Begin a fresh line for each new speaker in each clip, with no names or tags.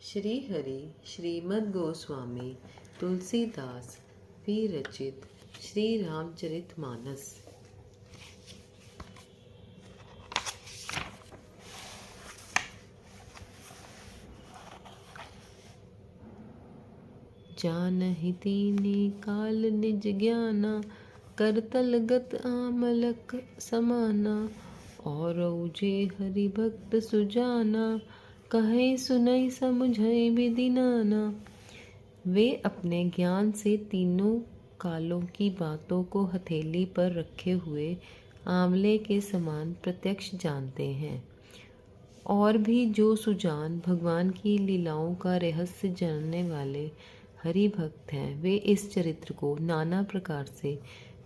श्री हरि श्रीमद् गोस्वामी तुलसीदास विरचित श्री रामचरितमानस। जानहि तीनि काल निज ज्ञाना, करतल गत आमलक समाना। और जे हरि भक्त सुजाना, कहे सुनई समुझई विधि नाना। वे अपने ज्ञान से तीनों कालों की बातों को हथेली पर रखे हुए आंवले के समान प्रत्यक्ष जानते हैं। और भी जो सुजान भगवान की लीलाओं का रहस्य जानने वाले हरि भक्त हैं, वे इस चरित्र को नाना प्रकार से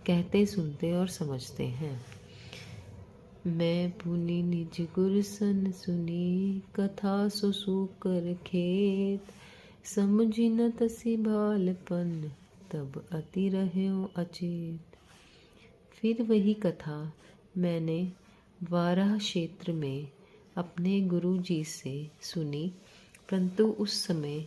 कहते सुनते और समझते हैं। मैं पुनि निज गुर सन सुनी, कथा सुसूकर खेत। समुझी न तसी बालपन, तब अति रह्यो अचेत। फिर वही कथा मैंने वाराह क्षेत्र में अपने गुरु जी से सुनी, परंतु उस समय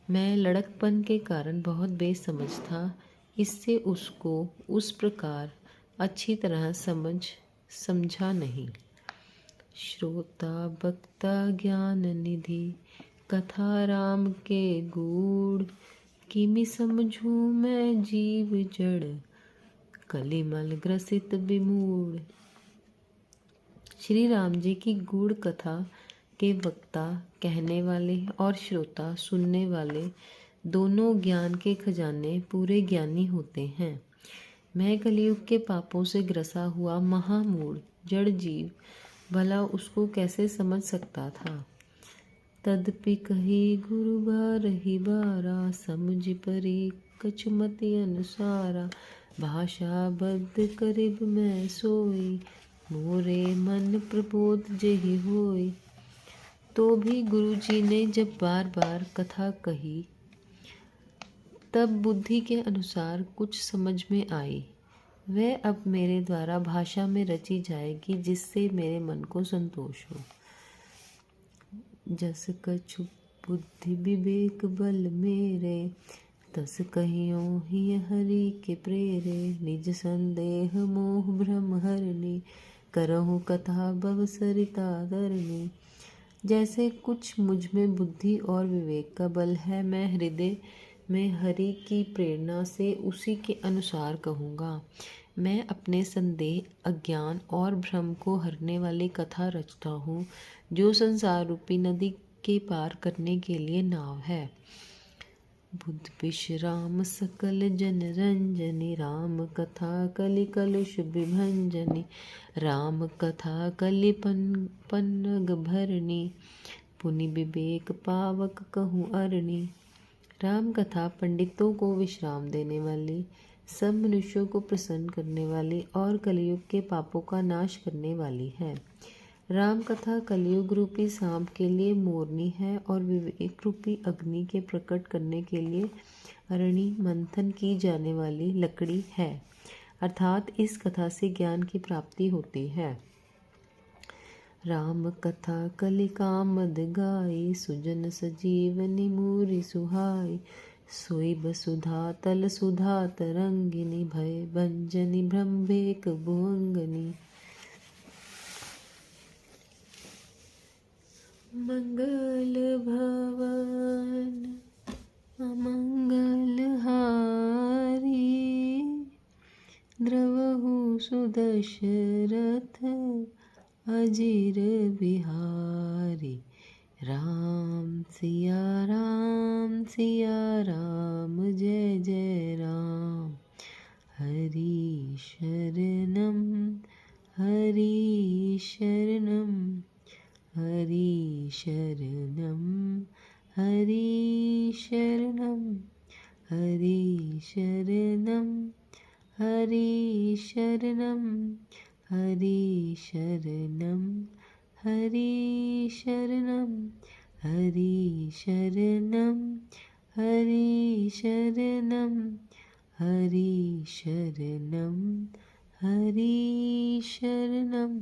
मैं लड़कपन के कारण बहुत बेसमझ था। इससे उसको उस प्रकार अच्छी तरह समझा नहीं। श्रोता बक्ता ज्ञान निधि, कथा राम के गूढ़। किमि समझूं मैं जीव जड़, कलिमल ग्रसित विमूढ़। श्री राम जी की गूढ़ कथा के वक्ता कहने वाले और श्रोता सुनने वाले दोनों ज्ञान के खजाने पूरे ज्ञानी होते हैं। मैं कलयुग के पापों से ग्रसा हुआ महामूढ़ जड़ जीव भला उसको कैसे समझ सकता था। तदपि कही गुरु बारहि बारा, समझ परी कछुमति अनुसारा। भाषा बद्ध करिब मैं सोई, मोरे मन प्रबोध जेहि होई। तो भी गुरु जी ने जब बार बार कथा कही, तब बुद्धि के अनुसार कुछ समझ में आई। वह अब मेरे द्वारा भाषा में रची जाएगी, जिससे मेरे मन को संतोष हो। जस कछु बुद्धि विवेक बल मेरे, तस कहियो ही हरि के प्रेरे। निज संदेह मोह भ्रम हरनी, करहु कथा भव सरिता तरनी। जैसे कुछ मुझ में बुद्धि और विवेक का बल है, मैं हृदय में हरि की प्रेरणा से उसी के अनुसार कहूँगा। मैं अपने संदेह अज्ञान और भ्रम को हरने वाली कथा रचता हूँ, जो संसार रूपी नदी के पार करने के लिए नाव है। बुद्ध विश्राम सकल जन रंजनी, राम कथा कलि कलुष विभंजनी। राम कथा कलि पन्नग भरनी, पुनि विवेक पावक कहूँ अरणी। राम कथा पंडितों को विश्राम देने वाली, सब मनुष्यों को प्रसन्न करने वाली और कलयुग के पापों का नाश करने वाली है। राम कथा कलयुग रूपी सांप के लिए मोरनी है और विवेक रूपी अग्नि के प्रकट करने के लिए अरणी मंथन की जाने वाली लकड़ी है। अर्थात इस कथा से ज्ञान की प्राप्ति होती है। राम कथा कलि कामद गाई, सुजन सजीवनी मूरि सुहाई। सोई बसुधा तल सुधा तरंगिनी, भय भंजनी ब्रह्मेक भुअंगनी। मंगल भवन अमंगल हारी, द्रवहु सुदशरथ अजीर बिहारी। राम सिया राम जय जय राम। हरि शरणम हरि शरणम हरि शरणम हरि शरणम हरि शरणम हरि शरणम हरि शरणम हरि शरणम हरि शरणम हरि शरणम हरि शरणम हरि शरणम।